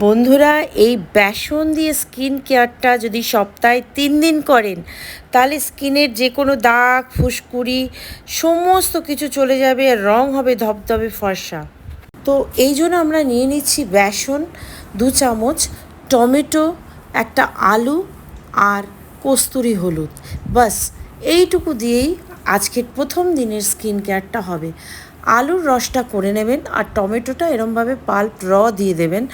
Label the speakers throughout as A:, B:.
A: বন্ধুরা, এই বেসন দিয়ে স্কিন কেয়ারটা যদি সপ্তাহে 3 দিন করেন তাহলে স্কিনের যে কোনো দাগ ফুসকুড়ি সমস্ত কিছু চলে যাবে আর রং হবে ধবধবে ফর্সা। তো এই জন্য আমরা নিয়ে নিচ্ছি বেসন 2 চামচ, টমেটো, একটা আলু আর কস্তুরি হলুদ। বাস এইটুকু দিয়েই আজকের প্রথম দিনের স্কিন কেয়ারটা হবে। আলুর রসটা করে নেবেন আর টমেটোটা এরমভাবে পাল্প দিয়ে দেবেন।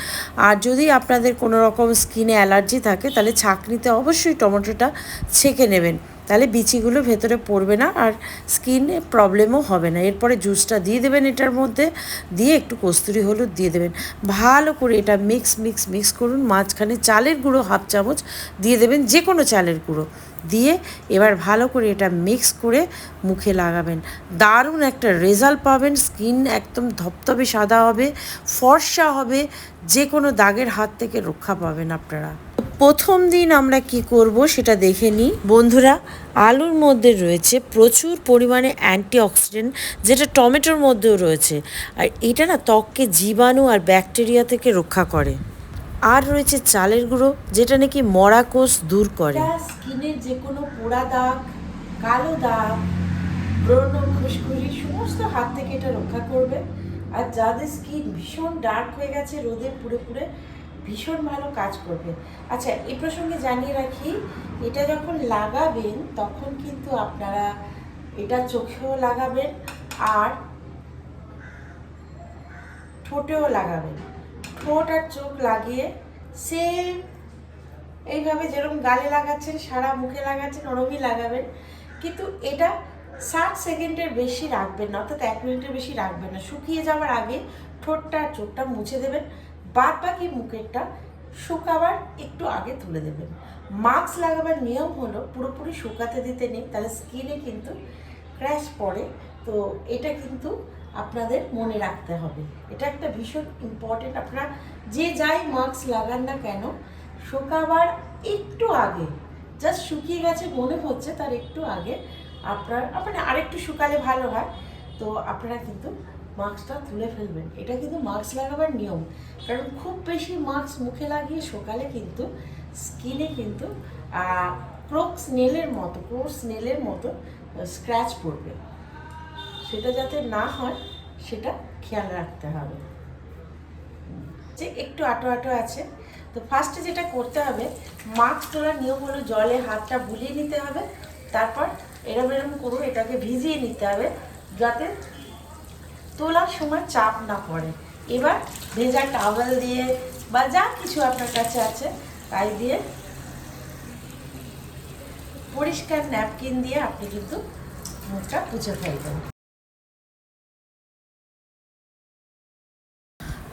A: আর যদি আপনাদের কোনো রকম স্কিনে অ্যালার্জি থাকে তাহলে ছাঁকনিতে অবশ্যই টমেটোটা ছেঁকে নেবেন, তাহলে বিচিগুলো ভেতরে পড়বে না আর স্কিনে প্রবলেমও হবে না। এরপরে জুসটা দিয়ে দেবেন এটার মধ্যে, দিয়ে একটু কস্তুরি হলুদ দিয়ে দেবেন। ভালো করে এটা মিক্স করুন। মাঝখানে চালের গুঁড়ো 1/2 চামচ দিয়ে দেবেন, যে কোনো চালের গুঁড়ো দিয়ে এবার ভালো করে এটা মিক্স করে মুখে লাগাবেন। দারুণ একটা রেজাল্ট পাবেন, স্কিন একদম ধপধপে সাদা হবে, ফর্সা হবে, যে কোনো দাগের হাত থেকে রক্ষা পাবেন আপনারা। প্রথম দিন আমরা কি করব সেটা দেখে নিই। বন্ধুরা, আলুর মধ্যে রয়েছে প্রচুর পরিমাণে অ্যান্টিঅক্সিডেন্ট, যেটা টমেটোর মধ্যেও রয়েছে, আর এটা না ত্বককে জীবাণু আর ব্যাকটেরিয়া থেকে রক্ষা করে। আর রয়েছে চালের গুঁড়ো, যেটা নাকি মরা কোষ দূর করে। স্কিনের যে কোনো পোড়া দাগ, কালো দাগ, ব্রণ, খুশখুশি সমস্ত হাত থেকে এটা রক্ষা করবে। আর যাদের স্কিন ভীষণ ডার্ক হয়ে গেছে রোদে পুড়ে পুড়ে, ভীষণ ভালো কাজ করবে। আচ্ছা, এই প্রসঙ্গে জানিয়ে রাখি, এটা যখন লাগাবেন তখন কিন্তু আপনারা এটা চোখেও লাগাবেন আর ঠোঁটেও লাগাবেন। ঠোঁট আর চোখ লাগিয়ে সেম এইভাবে যেরকম গালে লাগাচ্ছেন সারা মুখে লাগাচ্ছেন ওরমই লাগাবেন, কিন্তু এটা 60 সেকেন্ডের বেশি রাখবেন না, অর্থাৎ 1 মিনিটের বেশি রাখবেন না। শুকিয়ে যাওয়ার আগে ঠোঁটটা আর চোখটা মুছে দেবেন, বাদ বাকি মুখেরটা শুকাবার একটু আগে তুলে দেবেন। মাস্ক লাগাবার নিয়ম হলো পুরোপুরি শুকাতে দিতে নেই, তাহলে স্কিনে কিন্তু ক্র্যাশ পড়ে। তো এটা কিন্তু আপনাদের মনে রাখতে হবে, এটা একটা ভীষণ ইম্পর্টেন্ট। আপনারা যে যাই মাস্ক লাগান না কেন, শুকাবার একটু আগে, জাস্ট শুকিয়ে গেছে মনে হচ্ছে তার একটু আগে আপনার আরেকটু শুকালে ভালো হয়, তো আপনারা কিন্তু মাস্কটা তুলে ফেলবেন। এটা কিন্তু মাস্ক লাগাবার নিয়ম, কারণ খুব বেশি মাস্ক মুখে লাগিয়ে শুকালে কিন্তু স্কিনে কিন্তু ক্রোক স্নেলের মতো স্ক্র্যাচ পড়বে। সেটা যাতে না হয় সেটা খেয়াল রাখতে হবে। যে একটু আটো আছে, তো ফার্স্টে যেটা করতে হবে, মাস্ক তোলার নিয়ম হলো জলে হাতটা বুলিয়ে নিতে হবে, তারপর এরম করুন, এটাকে ভিজিয়ে নিতে হবে যাতে তোলার সময় চাপ না পড়ে। এবার ভেজা টাওয়েল দিয়ে বা যা কিছু আপনার কাছে আছে তাই দিয়ে, পরিষ্কার ন্যাপকিন দিয়ে আপনি কিন্তু মুখটা মুছে ফেলবেন।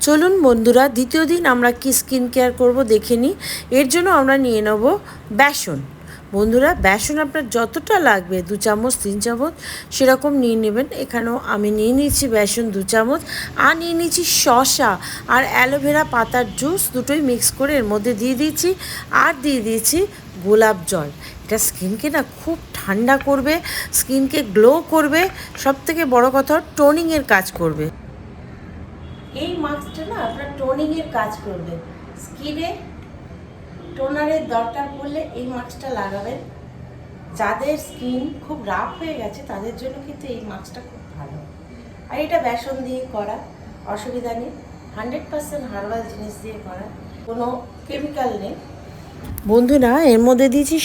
A: চলুন বন্ধুরা, দ্বিতীয় দিন আমরা কি স্কিন কেয়ার করব দেখে নিই। এর জন্য আমরা নিয়ে নেব বেসন। বন্ধুরা, বেসন আপনার যতটা লাগবে 2 চামচ 3 চামচ সেরকম নিয়ে নেবেন। এখানেও আমি নিয়ে নিয়েছি বেসন 2 চামচ, আর নিয়ে নিয়েছি শসা আর অ্যালোভেরা পাতার জুস, দুটোই মিক্স করে এর মধ্যে দিয়ে দিয়েছি। আর দিয়ে দিয়েছি গোলাপ জল। এটা স্কিনকে না খুব ঠান্ডা করবে, স্কিনকে গ্লো করবে, সবথেকে বড় কথা টোনিংয়ের কাজ করবে। এই মাস্কটা না আপনার টোনিংয়ের কাজ করবে, স্কিনে টোনারের দরকার পড়লে এই মাস্কটা লাগাবেন। যাদের স্কিন খুব রাফ হয়ে গেছে তাদের জন্য কিন্তু এই মাস্কটা খুব ভালো। আর এটা বেসন দিয়ে করা, অসুবিধা নেই, 100% হার্বাল জিনিস দিয়ে করা, কোনো কেমিক্যাল নেই। বন্ধুরা, এর মধ্যে দিয়েছি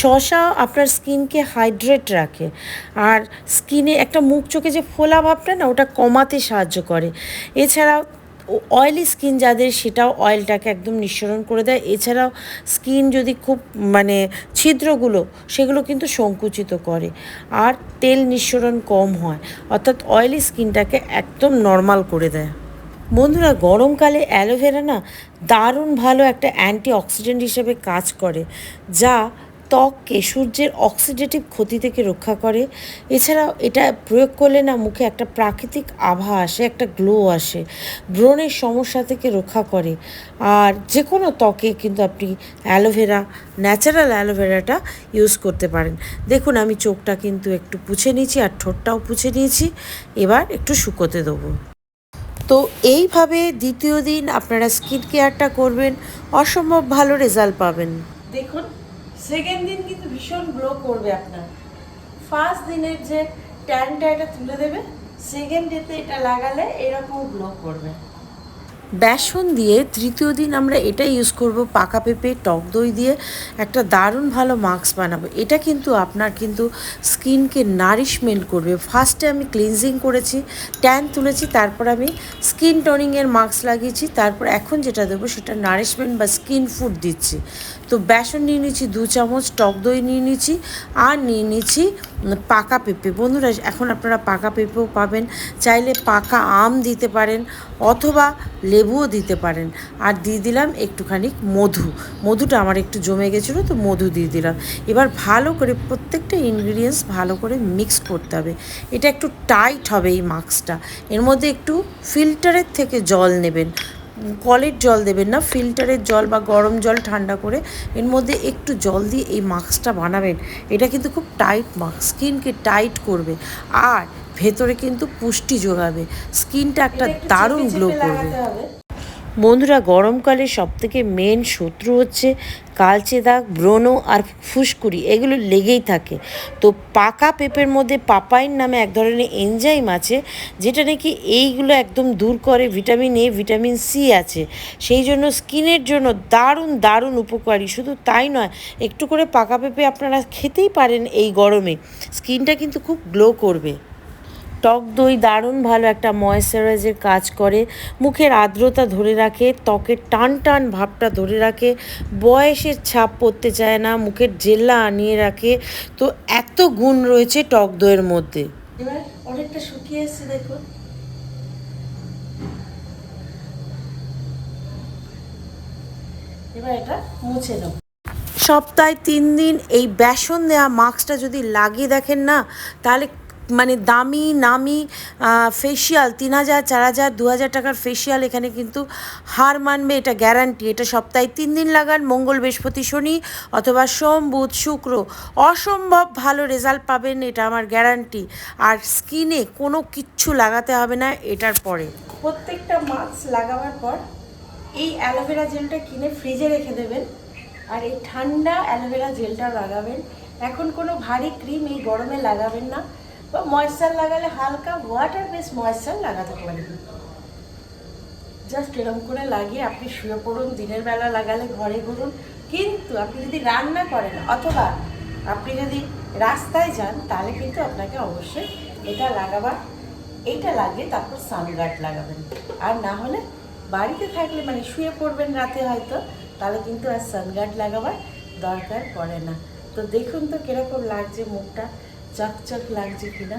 A: শসা আপনার স্কিনকে হাইড্রেট রাখে, আর স্কিনে একটা মুখ চোখে যে ফোলা ভাবটা না ওটা কমাতে সাহায্য করে। এছাড়াও অয়েলি স্কিন যাদের, সেটাও অয়েলটাকে একদম নিঃসরণ করে দেয়। এছাড়াও স্কিন যদি খুব ছিদ্রগুলো সেগুলো কিন্তু সংকুচিত করে, আর তেল নিঃসরণ কম হয়, অর্থাৎ অয়েলি স্কিনটাকে একদম নর্মাল করে দেয়। বন্ধুরা, গরমকালে অ্যালোভেরা না দারুণ ভালো একটা অ্যান্টিঅক্সিডেন্ট হিসেবে কাজ করে, যা ত্বককে সূর্যের অক্সিডেটিভ ক্ষতি থেকে রক্ষা করে। এছাড়াও এটা প্রয়োগ করলে না মুখে একটা প্রাকৃতিক আভা আসে, একটা গ্লো আসে, ব্রণের সমস্যা থেকে রক্ষা করে। আর যে কোনো ত্বকে কিন্তু আপনি ন্যাচারাল অ্যালোভেরাটা ইউজ করতে পারেন। দেখুন, আমি চোখটা কিন্তু একটু পুছে নিয়েছি আর ঠোঁটটাও পুছে নিয়েছি, এবার একটু শুকোতে দেবো। তো এইভাবে দ্বিতীয় দিন আপনারা স্কিন কেয়ারটা করবেন, অসম্ভব ভালো রেজাল্ট পাবেন। দেখুন সেকেন্ড দিন কিন্তু ভীষণ গ্লো করবে আপনার। ফার্স্ট দিনের যে ট্যানটা এটা তুলে দেবে, সেকেন্ড ডেতে এটা লাগালে এরকম গ্লো করবে। বেসন দিয়ে তৃতীয় দিন আমরা এটা ইউজ করব, পাকা পেঁপে টক দই দিয়ে একটা দারুণ ভালো মাস্ক বানাবো। এটা কিন্তু আপনার কিন্তু স্কিনকে নারিশমেন্ট করবে। ফার্স্টে আমি ক্লিনজিং করেছি, ট্যান তুলেছি, তারপর আমি স্কিন টনিংয়ের মাস্ক লাগিয়েছি, তারপর এখন যেটা দেবো সেটা নারিশমেন্ট বা স্কিন ফুড দিচ্ছি। তো বেসন নিয়ে নিচ্ছি 2 চামচ, টক দই নিয়ে নিচ্ছি, আর নিয়ে নিচ্ছি পাকা পেঁপে। বন্ধুরা এখন আপনারা পাকা পেঁপেও পাবেন, চাইলে পাকা আম দিতে পারেন অথবা লেবুও দিতে পারেন। আর দিয়ে দিলাম একটুখানি মধুটা আমার একটু জমে গেছিলো, তো মধু দিয়ে দিলাম। এবার ভালো করে প্রত্যেকটা ইনগ্রিডিয়েন্টস ভালো করে মিক্স করতে হবে। এটা একটু টাইট হবে এই মাস্কটা। এর মধ্যে একটু ফিল্টারের থেকে জল নেবেন, কলের জল দেবেন না, ফিল্টারের জল বা গরম জল ঠান্ডা করে এর মধ্যে একটু জল দিয়ে এই মাস্কটা বানাবেন। এটা কিন্তু খুব টাইট মাস্ক, স্কিনকে টাইট করবে আর ভেতরে কিন্তু পুষ্টি যোগাবে, স্কিনটা একটা দারুণ গ্লো করবে। বন্ধুরা গরমকালে সবথেকে মেন শত্রু হচ্ছে কালচে দাগ, ব্রণ আর ফুসকুড়ি, এগুলো লেগেই থাকে। তো পাকা পেঁপের মধ্যে পাপাইন নামে এক ধরনের এনজাইম আছে যেটা নাকি এইগুলো একদম দূর করে। ভিটামিন এ, ভিটামিন সি আছে, সেই জন্য স্কিনের জন্য দারুণ দারুণ উপকারী। শুধু তাই নয়, একটু করে পাকা পেঁপে আপনারা খেতেই পারেন এই গরমে, স্কিনটা কিন্তু খুব গ্লো করবে। টক দই দারুণ ভালো একটা ময়েশ্চারাইজের কাজ করে, মুখের আর্দ্রতা ধরে রাখে, ত্বকের টান টান ভাবটা ধরে রাখে, বয়সের ছাপ পড়তে চায় না, মুখের জেল্লা আনিয়ে রাখে। তো এত গুণ রয়েছে টক দইয়ের মধ্যে। এবার অনেকটা শুকিয়ে এসছে দেখুন। এবার এটা মুছে নেব। সপ্তাহে 3 দিন এই বেসন দেওয়া মাস্কটা যদি লাগিয়ে দেখেন না, তাহলে মানে দামি নামি ফেসিয়াল 3000, 4000, 2000 টাকার ফেসিয়াল এখানে কিন্তু হার মানবে, এটা গ্যারান্টি। এটা সপ্তাহে 3 দিন লাগান, মঙ্গল, বৃহস্পতি, শনি অথবা সোম, বুধ, শুক্র, অসম্ভব ভালো রেজাল্ট পাবেন, এটা আমার গ্যারান্টি। আর স্কিনে কোনো কিচ্ছু লাগাতে হবে না এটার পরে। প্রত্যেকটা মাস্ক লাগাবার পর এই অ্যালোভেরা জেলটা কিনে ফ্রিজে রেখে দেবেন, আর এই ঠান্ডা অ্যালোভেরা জেলটা লাগাবেন। এখন কোনো ভারী ক্রিম এই গরমে লাগাবেন না, বা ময়েশ্চার লাগালে হালকা ওয়াটার বেস ময়েশ্চার লাগাতে পারেন। জাস্ট এরকম করে লাগিয়ে আপনি শুয়ে পড়ুন, দিনের বেলা লাগালে ঘরে ঘুরুন। কিন্তু আপনি যদি রান্না করেন অথবা আপনি যদি রাস্তায় যান, তাহলে কিন্তু আপনাকে অবশ্যই এটা লাগাবার, এইটা লাগিয়ে তারপর সানগার্ড লাগাবেন। আর না হলে বাড়িতে থাকলে মানে শুয়ে পড়বেন রাতে হয়তো, তাহলে কিন্তু আর সানগার্ড লাগাবার দরকার পড়ে না। তো দেখুন তো কীরকম লাগছে, মুখটা চকচক লাগছে কিনা।